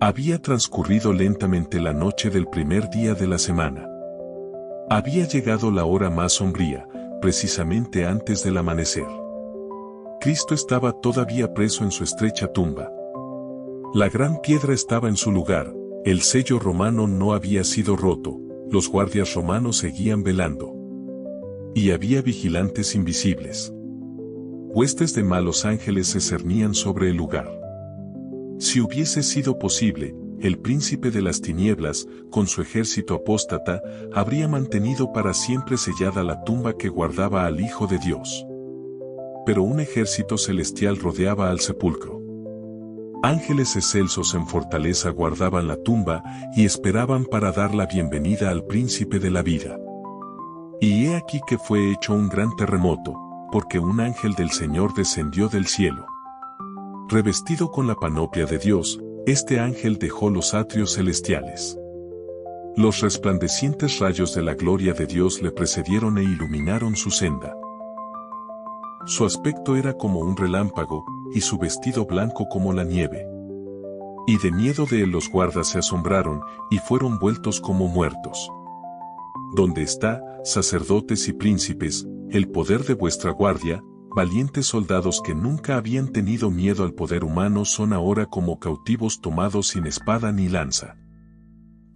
Había transcurrido lentamente la noche del primer día de la semana. Había llegado la hora más sombría, precisamente antes del amanecer. Cristo estaba todavía preso en su estrecha tumba. La gran piedra estaba en su lugar, el sello romano no había sido roto, los guardias romanos seguían velando. Y había vigilantes invisibles. Huestes de malos ángeles se cernían sobre el lugar. Si hubiese sido posible, el príncipe de las tinieblas, con su ejército apóstata, habría mantenido para siempre sellada la tumba que guardaba al Hijo de Dios. Pero un ejército celestial rodeaba al sepulcro. Ángeles excelsos en fortaleza guardaban la tumba y esperaban para dar la bienvenida al príncipe de la vida. Y he aquí que fue hecho un gran terremoto, porque un ángel del Señor descendió del cielo. Revestido con la panoplia de Dios, este ángel dejó los atrios celestiales. Los resplandecientes rayos de la gloria de Dios le precedieron e iluminaron su senda. Su aspecto era como un relámpago, y su vestido blanco como la nieve. Y de miedo de él los guardas se asombraron, y fueron vueltos como muertos. ¿Dónde está, sacerdotes y príncipes, el poder de vuestra guardia? Valientes soldados que nunca habían tenido miedo al poder humano son ahora como cautivos tomados sin espada ni lanza.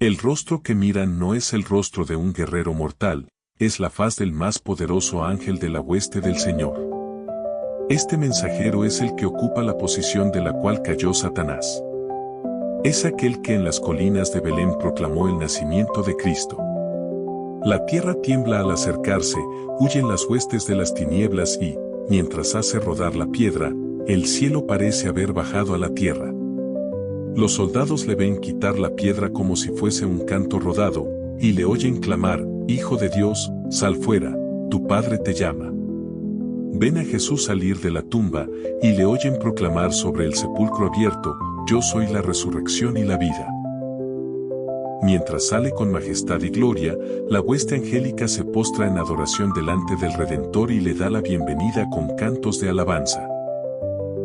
El rostro que miran no es el rostro de un guerrero mortal, es la faz del más poderoso ángel de la hueste del Señor. Este mensajero es el que ocupa la posición de la cual cayó Satanás. Es aquel que en las colinas de Belén proclamó el nacimiento de Cristo. La tierra tiembla al acercarse, huyen las huestes de las tinieblas y, mientras hace rodar la piedra, el cielo parece haber bajado a la tierra. Los soldados le ven quitar la piedra como si fuese un canto rodado, y le oyen clamar, Hijo de Dios, sal fuera, tu Padre te llama. Ven a Jesús salir de la tumba, y le oyen proclamar sobre el sepulcro abierto, Yo soy la resurrección y la vida. Mientras sale con majestad y gloria, la hueste angélica se postra en adoración delante del Redentor y le da la bienvenida con cantos de alabanza.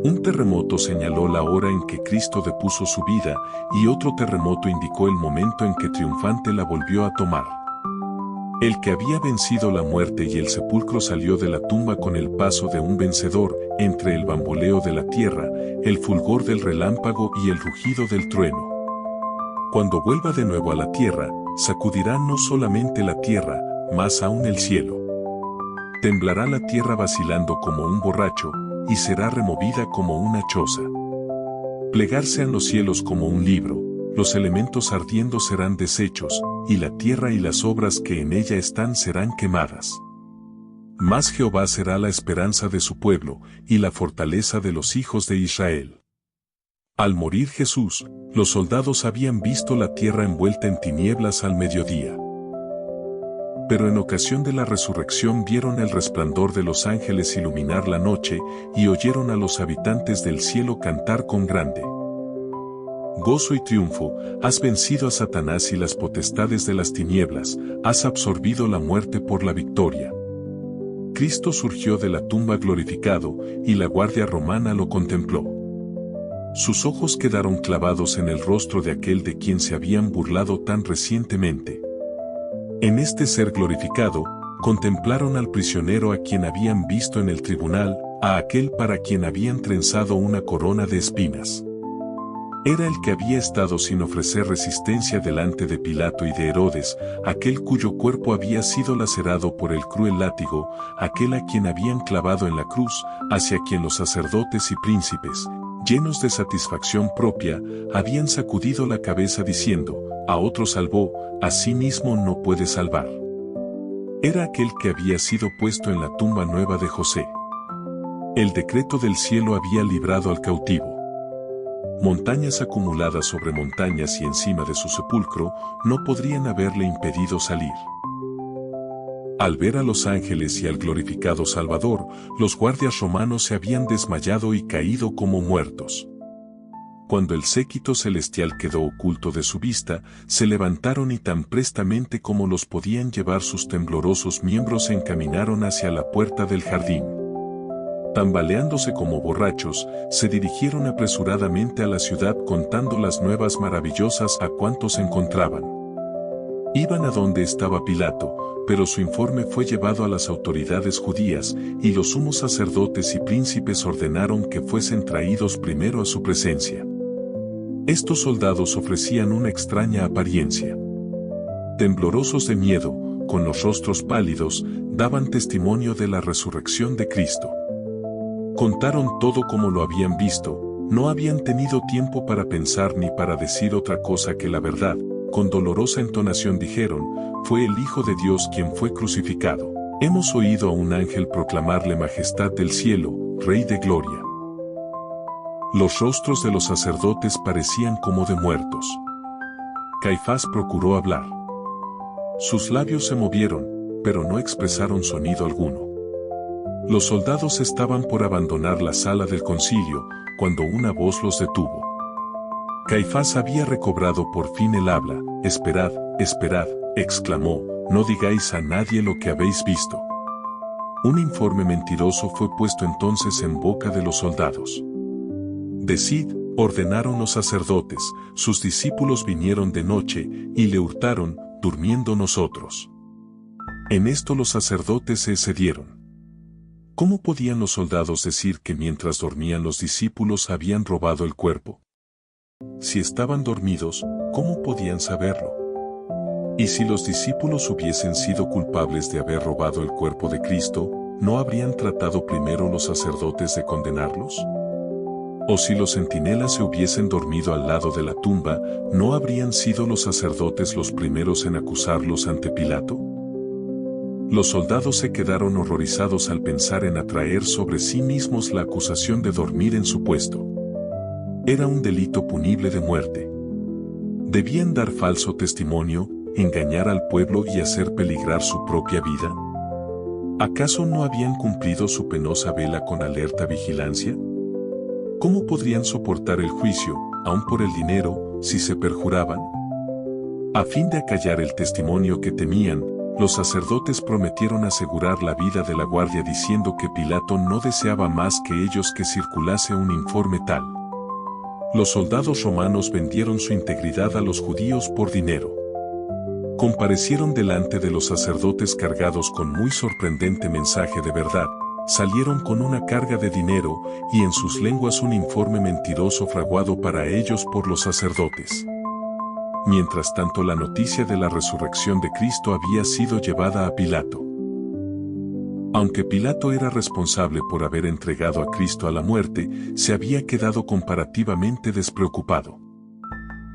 Un terremoto señaló la hora en que Cristo depuso su vida, y otro terremoto indicó el momento en que triunfante la volvió a tomar. El que había vencido la muerte y el sepulcro salió de la tumba con el paso de un vencedor, entre el bamboleo de la tierra, el fulgor del relámpago y el rugido del trueno. Cuando vuelva de nuevo a la tierra, sacudirá no solamente la tierra, más aún el cielo. Temblará la tierra vacilando como un borracho, y será removida como una choza. Plegarse en los cielos como un libro, los elementos ardiendo serán deshechos, y la tierra y las obras que en ella están serán quemadas. Mas Jehová será la esperanza de su pueblo, y la fortaleza de los hijos de Israel. Al morir Jesús, los soldados habían visto la tierra envuelta en tinieblas al mediodía. Pero en ocasión de la resurrección vieron el resplandor de los ángeles iluminar la noche, y oyeron a los habitantes del cielo cantar con grande gozo y triunfo, has vencido a Satanás y las potestades de las tinieblas, has absorbido la muerte por la victoria. Cristo surgió de la tumba glorificado, y la guardia romana lo contempló. Sus ojos quedaron clavados en el rostro de aquel de quien se habían burlado tan recientemente. En este ser glorificado, contemplaron al prisionero a quien habían visto en el tribunal, a aquel para quien habían trenzado una corona de espinas. Era el que había estado sin ofrecer resistencia delante de Pilato y de Herodes, aquel cuyo cuerpo había sido lacerado por el cruel látigo, aquel a quien habían clavado en la cruz, hacia quien los sacerdotes y príncipes, llenos de satisfacción propia, habían sacudido la cabeza diciendo, a otro salvó, a sí mismo no puede salvar. Era aquel que había sido puesto en la tumba nueva de José. El decreto del cielo había librado al cautivo. Montañas acumuladas sobre montañas y encima de su sepulcro, no podrían haberle impedido salir. Al ver a los ángeles y al glorificado Salvador, los guardias romanos se habían desmayado y caído como muertos. Cuando el séquito celestial quedó oculto de su vista, se levantaron y tan prestamente como los podían llevar sus temblorosos miembros se encaminaron hacia la puerta del jardín. Tambaleándose como borrachos, se dirigieron apresuradamente a la ciudad contando las nuevas maravillosas a cuantos encontraban. Iban a donde estaba Pilato, pero su informe fue llevado a las autoridades judías, y los sumos sacerdotes y príncipes ordenaron que fuesen traídos primero a su presencia. Estos soldados ofrecían una extraña apariencia. Temblorosos de miedo, con los rostros pálidos, daban testimonio de la resurrección de Cristo. Contaron todo como lo habían visto, no habían tenido tiempo para pensar ni para decir otra cosa que la verdad. Con dolorosa entonación dijeron, fue el Hijo de Dios quien fue crucificado. Hemos oído a un ángel proclamarle majestad del cielo, Rey de gloria. Los rostros de los sacerdotes parecían como de muertos. Caifás procuró hablar. Sus labios se movieron, pero no expresaron sonido alguno. Los soldados estaban por abandonar la sala del concilio, cuando una voz los detuvo. Caifás había recobrado por fin el habla. «Esperad, esperad», exclamó, «no digáis a nadie lo que habéis visto». Un informe mentiroso fue puesto entonces en boca de los soldados. «Decid», ordenaron los sacerdotes, «sus discípulos vinieron de noche, y le hurtaron, durmiendo nosotros». En esto los sacerdotes se excedieron. ¿Cómo podían los soldados decir que mientras dormían los discípulos habían robado el cuerpo? Si estaban dormidos, ¿cómo podían saberlo? Y si los discípulos hubiesen sido culpables de haber robado el cuerpo de Cristo, ¿no habrían tratado primero los sacerdotes de condenarlos? O si los centinelas se hubiesen dormido al lado de la tumba, ¿no habrían sido los sacerdotes los primeros en acusarlos ante Pilato? Los soldados se quedaron horrorizados al pensar en atraer sobre sí mismos la acusación de dormir en su puesto. Era un delito punible de muerte. ¿Debían dar falso testimonio, engañar al pueblo y hacer peligrar su propia vida? ¿Acaso no habían cumplido su penosa vela con alerta vigilancia? ¿Cómo podrían soportar el juicio, aun por el dinero, si se perjuraban? A fin de acallar el testimonio que temían, los sacerdotes prometieron asegurar la vida de la guardia diciendo que Pilato no deseaba más que ellos que circulase un informe tal. Los soldados romanos vendieron su integridad a los judíos por dinero. Comparecieron delante de los sacerdotes cargados con muy sorprendente mensaje de verdad, salieron con una carga de dinero y en sus lenguas un informe mentiroso fraguado para ellos por los sacerdotes. Mientras tanto, la noticia de la resurrección de Cristo había sido llevada a Pilato. Aunque Pilato era responsable por haber entregado a Cristo a la muerte, se había quedado comparativamente despreocupado.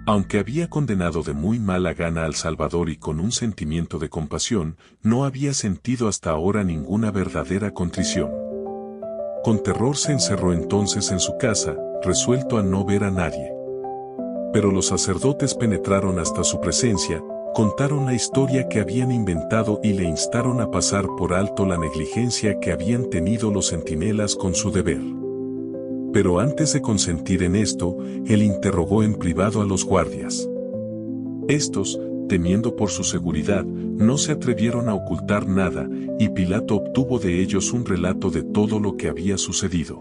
Aunque había condenado de muy mala gana al Salvador y con un sentimiento de compasión, no había sentido hasta ahora ninguna verdadera contrición. Con terror se encerró entonces en su casa, resuelto a no ver a nadie. Pero los sacerdotes penetraron hasta su presencia, contaron la historia que habían inventado y le instaron a pasar por alto la negligencia que habían tenido los centinelas con su deber. Pero antes de consentir en esto, él interrogó en privado a los guardias. Estos, temiendo por su seguridad, no se atrevieron a ocultar nada, y Pilato obtuvo de ellos un relato de todo lo que había sucedido.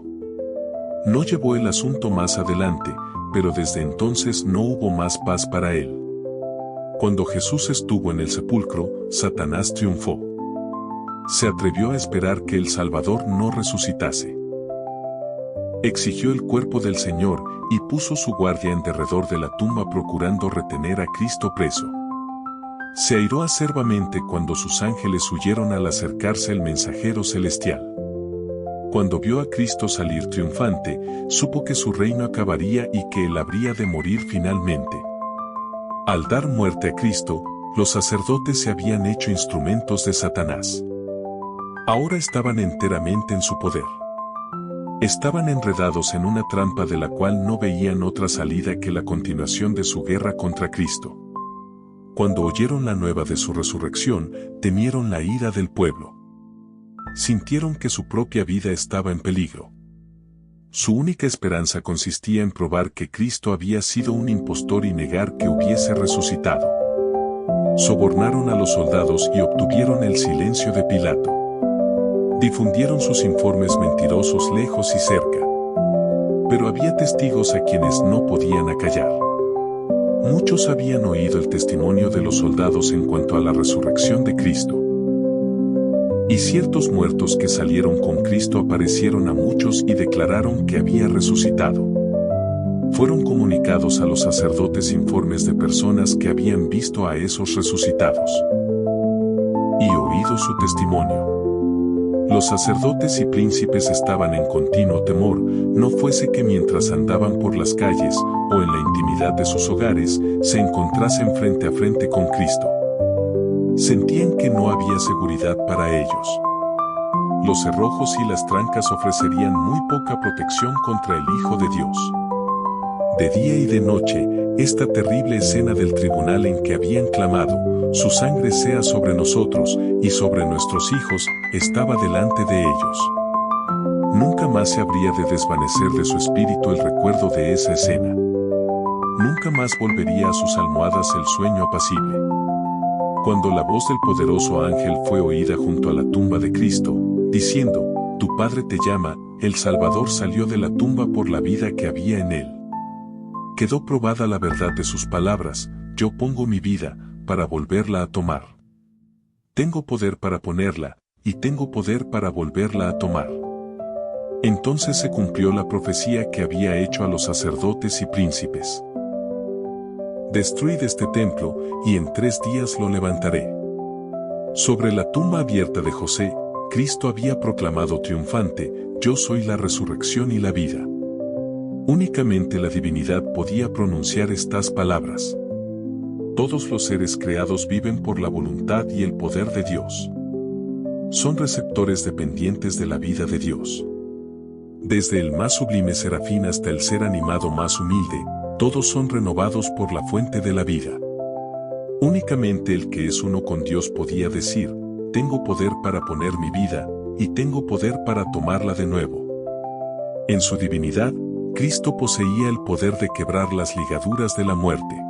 No llevó el asunto más adelante, pero desde entonces no hubo más paz para él. Cuando Jesús estuvo en el sepulcro, Satanás triunfó. Se atrevió a esperar que el Salvador no resucitase. Exigió el cuerpo del Señor y puso su guardia en derredor de la tumba procurando retener a Cristo preso. Se airó acerbamente cuando sus ángeles huyeron al acercarse el mensajero celestial. Cuando vio a Cristo salir triunfante, supo que su reino acabaría y que él habría de morir finalmente. Al dar muerte a Cristo, los sacerdotes se habían hecho instrumentos de Satanás. Ahora estaban enteramente en su poder. Estaban enredados en una trampa de la cual no veían otra salida que la continuación de su guerra contra Cristo. Cuando oyeron la nueva de su resurrección, temieron la ira del pueblo. Sintieron que su propia vida estaba en peligro. Su única esperanza consistía en probar que Cristo había sido un impostor y negar que hubiese resucitado. Sobornaron a los soldados y obtuvieron el silencio de Pilato. Difundieron sus informes mentirosos lejos y cerca. Pero había testigos a quienes no podían acallar. Muchos habían oído el testimonio de los soldados en cuanto a la resurrección de Cristo. Y ciertos muertos que salieron con Cristo aparecieron a muchos y declararon que había resucitado. Fueron comunicados a los sacerdotes informes de personas que habían visto a esos resucitados y oído su testimonio. Los sacerdotes y príncipes estaban en continuo temor, no fuese que mientras andaban por las calles o en la intimidad de sus hogares, se encontrasen frente a frente con Cristo. Sentían que no había seguridad para ellos. Los cerrojos y las trancas ofrecerían muy poca protección contra el Hijo de Dios. De día y de noche, esta terrible escena del tribunal en que habían clamado, su sangre sea sobre nosotros y sobre nuestros hijos, estaba delante de ellos. Nunca más se habría de desvanecer de su espíritu el recuerdo de esa escena. Nunca más volvería a sus almohadas el sueño apacible. Cuando la voz del poderoso ángel fue oída junto a la tumba de Cristo, diciendo, «Tu Padre te llama», el Salvador salió de la tumba por la vida que había en él. Quedó probada la verdad de sus palabras, «Yo pongo mi vida, para volverla a tomar. Tengo poder para ponerla, y tengo poder para volverla a tomar». Entonces se cumplió la profecía que había hecho a los sacerdotes y príncipes. «Destruid este templo, y en 3 días lo levantaré». Sobre la tumba abierta de José, Cristo había proclamado triunfante, «Yo soy la resurrección y la vida». Únicamente la divinidad podía pronunciar estas palabras. Todos los seres creados viven por la voluntad y el poder de Dios. Son receptores dependientes de la vida de Dios. Desde el más sublime serafín hasta el ser animado más humilde, todos son renovados por la fuente de la vida. Únicamente el que es uno con Dios podía decir, «Tengo poder para poner mi vida, y tengo poder para tomarla de nuevo». En su divinidad, Cristo poseía el poder de quebrar las ligaduras de la muerte.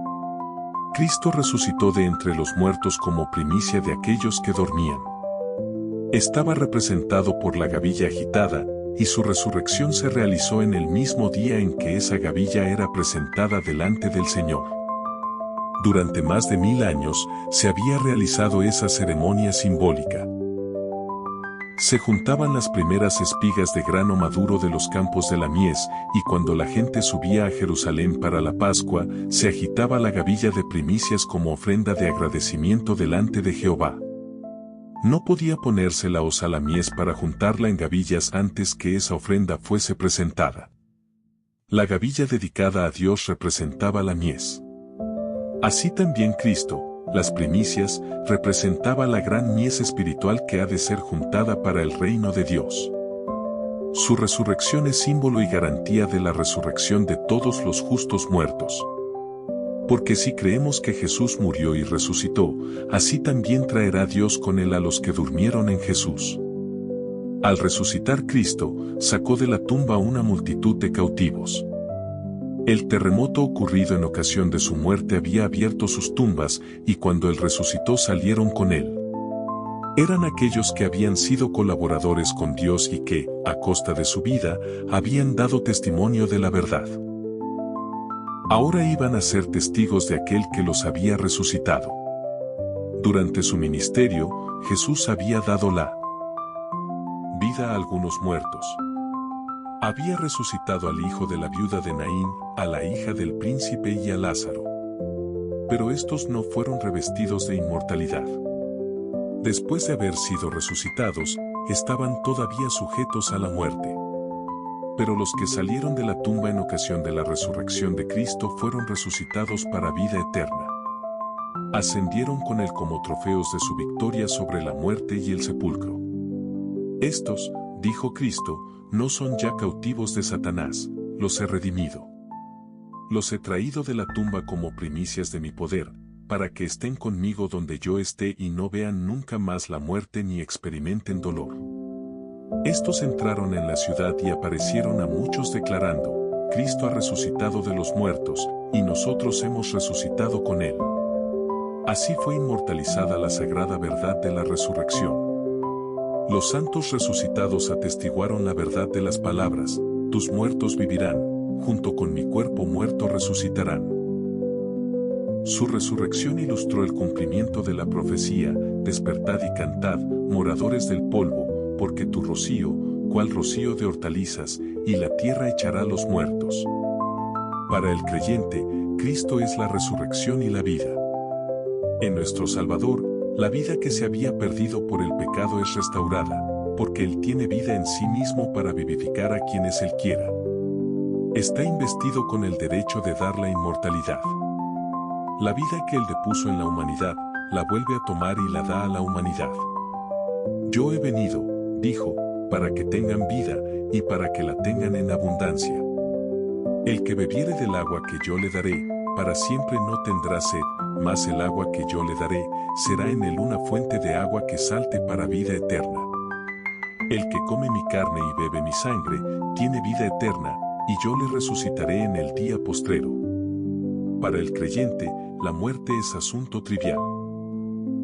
Cristo resucitó de entre los muertos como primicia de aquellos que dormían. Estaba representado por la gavilla agitada, y su resurrección se realizó en el mismo día en que esa gavilla era presentada delante del Señor. Durante más de 1000 años se había realizado esa ceremonia simbólica. Se juntaban las primeras espigas de grano maduro de los campos de la mies, y cuando la gente subía a Jerusalén para la Pascua, se agitaba la gavilla de primicias como ofrenda de agradecimiento delante de Jehová. No podía ponerse la hoz a la mies para juntarla en gavillas antes que esa ofrenda fuese presentada. La gavilla dedicada a Dios representaba la mies. Así también Cristo, las primicias, representaba la gran mies espiritual que ha de ser juntada para el reino de Dios. Su resurrección es símbolo y garantía de la resurrección de todos los justos muertos. Porque si creemos que Jesús murió y resucitó, así también traerá Dios con él a los que durmieron en Jesús. Al resucitar Cristo, sacó de la tumba una multitud de cautivos. El terremoto ocurrido en ocasión de su muerte había abierto sus tumbas, y cuando él resucitó salieron con él. Eran aquellos que habían sido colaboradores con Dios y que, a costa de su vida, habían dado testimonio de la verdad. Ahora iban a ser testigos de aquel que los había resucitado. Durante su ministerio, Jesús había dado la vida a algunos muertos. Había resucitado al hijo de la viuda de Naín, a la hija del príncipe y a Lázaro. Pero estos no fueron revestidos de inmortalidad. Después de haber sido resucitados, estaban todavía sujetos a la muerte. Pero los que salieron de la tumba en ocasión de la resurrección de Cristo fueron resucitados para vida eterna. Ascendieron con él como trofeos de su victoria sobre la muerte y el sepulcro. Estos, dijo Cristo, no son ya cautivos de Satanás, los he redimido. Los he traído de la tumba como primicias de mi poder, para que estén conmigo donde yo esté y no vean nunca más la muerte ni experimenten dolor. Estos entraron en la ciudad y aparecieron a muchos declarando, Cristo ha resucitado de los muertos, y nosotros hemos resucitado con él. Así fue inmortalizada la sagrada verdad de la resurrección. Los santos resucitados atestiguaron la verdad de las palabras, tus muertos vivirán, junto con mi cuerpo muerto resucitarán. Su resurrección ilustró el cumplimiento de la profecía, despertad y cantad, moradores del polvo, porque tu rocío, cual rocío de hortalizas, y la tierra echará los muertos. Para el creyente, Cristo es la resurrección y la vida. En nuestro Salvador, la vida que se había perdido por el pecado es restaurada, porque Él tiene vida en sí mismo para vivificar a quienes Él quiera. Está investido con el derecho de dar la inmortalidad. La vida que Él depuso en la humanidad, la vuelve a tomar y la da a la humanidad. Yo he venido, dijo, para que tengan vida, y para que la tengan en abundancia. El que bebiere del agua que yo le daré, para siempre no tendrá sed, mas el agua que yo le daré, será en él una fuente de agua que salte para vida eterna. El que come mi carne y bebe mi sangre, tiene vida eterna, y yo le resucitaré en el día postrero. Para el creyente, la muerte es asunto trivial.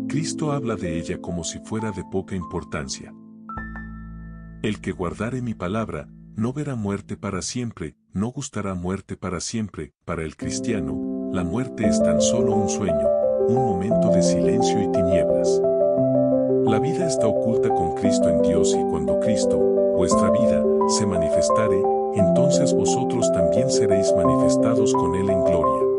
Cristo habla de ella como si fuera de poca importancia. El que guardare mi palabra, no verá muerte para siempre, no gustará muerte para siempre. Para el cristiano, la muerte es tan solo un sueño, un momento de silencio y tinieblas. La vida está oculta con Cristo en Dios y cuando Cristo, vuestra vida, se manifestare, entonces vosotros también seréis manifestados con Él en gloria.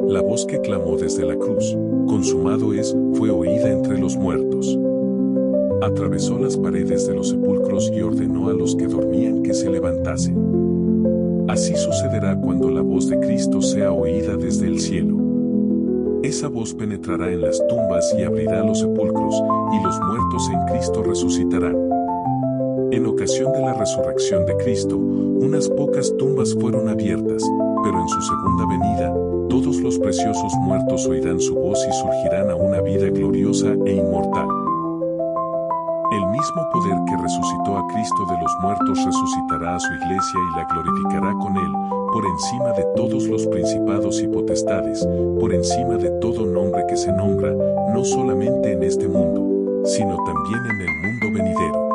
La voz que clamó desde la cruz, consumado es, fue oída entre los muertos. Atravesó las paredes de los sepulcros y ordenó a los que dormían que se levantasen. Así sucederá cuando la voz de Cristo sea oída desde el cielo. Esa voz penetrará en las tumbas y abrirá los sepulcros, y los muertos en Cristo resucitarán. En ocasión de la resurrección de Cristo, unas pocas tumbas fueron abiertas, pero en su segunda venida, todos los preciosos muertos oirán su voz y surgirán a una vida gloriosa e inmortal. El mismo poder que resucitó a Cristo de los muertos resucitará a su iglesia y la glorificará con Él, por encima de todos los principados y potestades, por encima de todo nombre que se nombra, no solamente en este mundo, sino también en el mundo venidero.